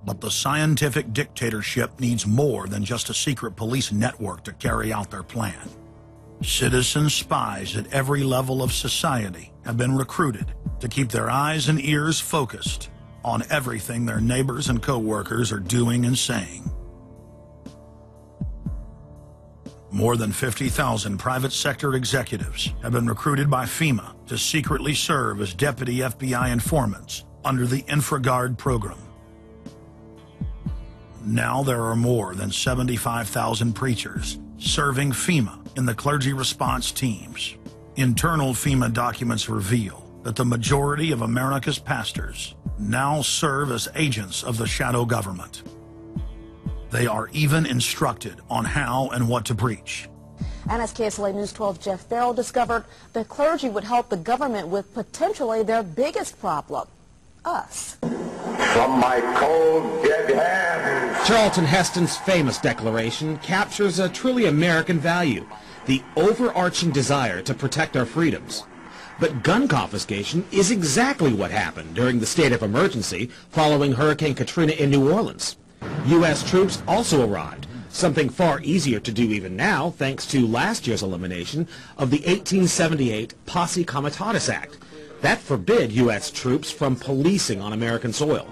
But the scientific dictatorship needs more than just a secret police network to carry out their plan. Citizen spies at every level of society have been recruited to keep their eyes and ears focused on everything their neighbors and co-workers are doing and saying. More than 50,000 private sector executives have been recruited by FEMA to secretly serve as deputy FBI informants under the InfraGard program. Now there are more than 75,000 preachers serving FEMA in the clergy response teams. Internal FEMA documents reveal that the majority of America's pastors now serve as agents of the shadow government. They are even instructed on how and what to preach. And as KSLA News 12 Jeff Farrell discovered, the clergy would help the government with potentially their biggest problem, us. From my cold, dead hands. Charlton Heston's famous declaration captures a truly American value, the overarching desire to protect our freedoms. But gun confiscation is exactly what happened during the state of emergency following Hurricane Katrina in New Orleans. U.S. troops also arrived, something far easier to do even now thanks to last year's elimination of the 1878 Posse Comitatus Act. That forbid U.S. troops from policing on American soil.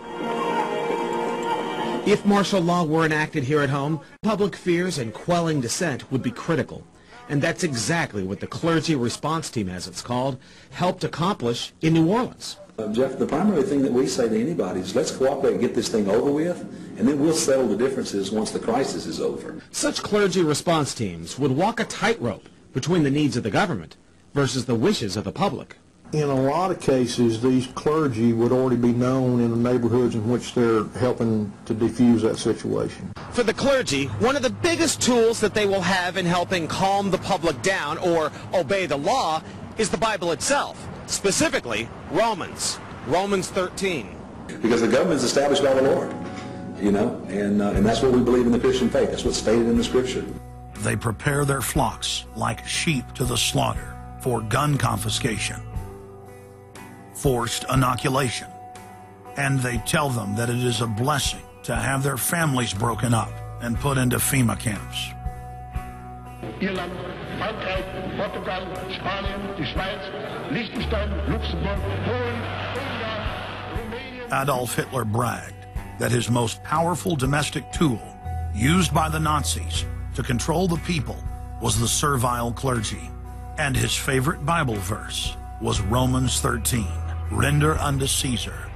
If martial law were enacted here at home, public fears and quelling dissent would be critical. And that's exactly what the clergy response team, as it's called, helped accomplish in New Orleans. Jeff, the primary thing that we say to anybody is let's cooperate and get this thing over with, and then we'll settle the differences once the crisis is over. Such clergy response teams would walk a tightrope between the needs of the government versus the wishes of the public. In a lot of cases, these clergy would already be known in the neighborhoods in which they're helping to defuse that situation. For the clergy, one of the biggest tools that they will have in helping calm the public down or obey the law is the Bible itself, specifically Romans 13. Because the government is established by the Lord, you know, and that's what we believe in the Christian faith. That's what's stated in the Scripture. They prepare their flocks like sheep to the slaughter for gun confiscation, forced inoculation, and they tell them that it is a blessing to have their families broken up and put into FEMA camps. Irland, Frankreich, Portugal, Spanien, die Schweiz, Liechtenstein, Luxembourg, Polen, Ungarn, Romania. Adolf Hitler bragged that his most powerful domestic tool, used by the Nazis to control the people, was the servile clergy. And his favorite Bible verse was Romans 13, render unto Caesar.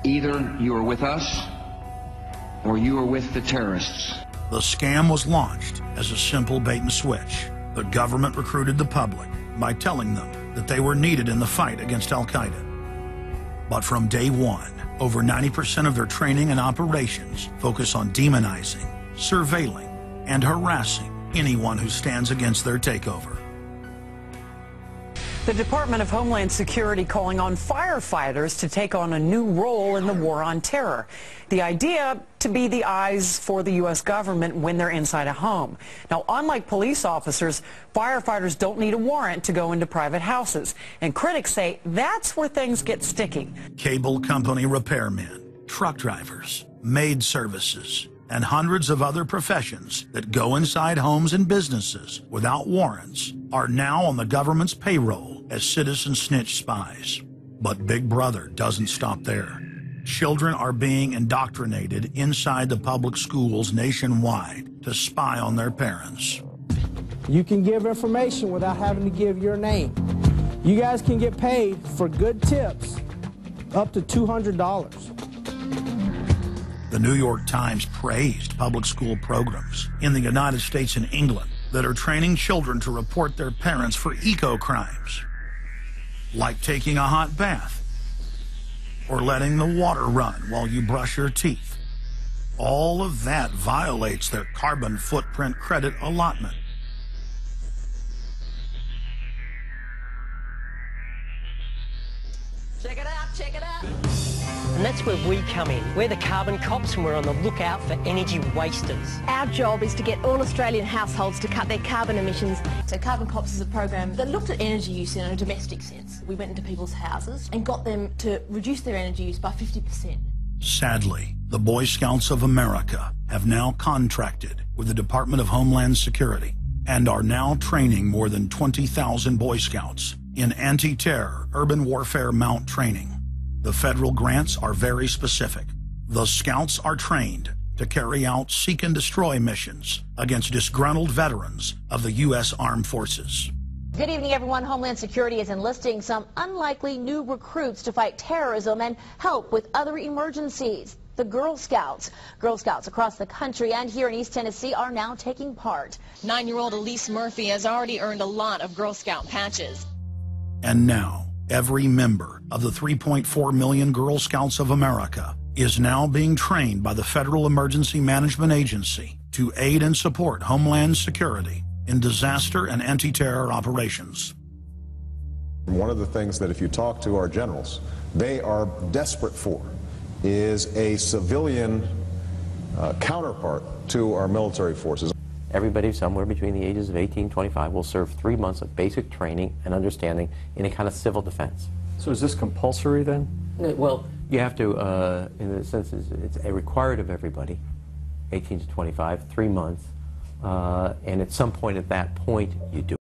Either you are with us or you are with the terrorists. The scam was launched as a simple bait and switch. The government recruited the public by telling them that they were needed in the fight against Al-Qaeda. But from day one, over 90% of their training and operations focus on demonizing, surveilling, and harassing anyone who stands against their takeover. The Department of Homeland Security calling on firefighters to take on a new role in the war on terror. The idea to be the eyes for the U.S. government when they're inside a home. Now, unlike police officers, firefighters don't need a warrant to go into private houses. And critics say that's where things get sticky. Cable company repairmen, truck drivers, maid services, and hundreds of other professions that go inside homes and businesses without warrants are now on the government's payroll as citizen snitch spies. But Big Brother doesn't stop there. Children are being indoctrinated inside the public schools nationwide to spy on their parents. You can give information without having to give your name. You guys can get paid for good tips up to $200. The New York Times praised public school programs in the United States and England that are training children to report their parents for eco-crimes, like taking a hot bath or letting the water run while you brush your teeth. All of that violates their carbon footprint credit allotment. Check it out, check it out. And that's where we come in. We're the carbon cops and we're on the lookout for energy wasters. Our job is to get all Australian households to cut their carbon emissions. So Carbon Cops is a program that looked at energy use in a domestic sense. We went into people's houses and got them to reduce their energy use by 50%. Sadly, the Boy Scouts of America have now contracted with the Department of Homeland Security and are now training more than 20,000 Boy Scouts in anti-terror urban warfare mount training. The federal grants are very specific. The Scouts are trained to carry out seek and destroy missions against disgruntled veterans of the U.S. Armed Forces. Good evening, everyone. Homeland Security is enlisting some unlikely new recruits to fight terrorism and help with other emergencies. The Girl Scouts. Girl Scouts across the country and here in East Tennessee are now taking part. 9-year-old Elise Murphy has already earned a lot of Girl Scout patches. And now, every member of the 3.4 million Girl Scouts of America is now being trained by the Federal Emergency Management Agency to aid and support Homeland Security in disaster and anti-terror operations. One of the things that if you talk to our generals, they are desperate for is a civilian counterpart to our military forces. Everybody somewhere between the ages of 18 and 25 will serve 3 months of basic training and understanding in a kind of civil defense. So is this compulsory then? Well, you have to, in a sense, it's required of everybody, 18 to 25, 3 months, and at some point at that point you do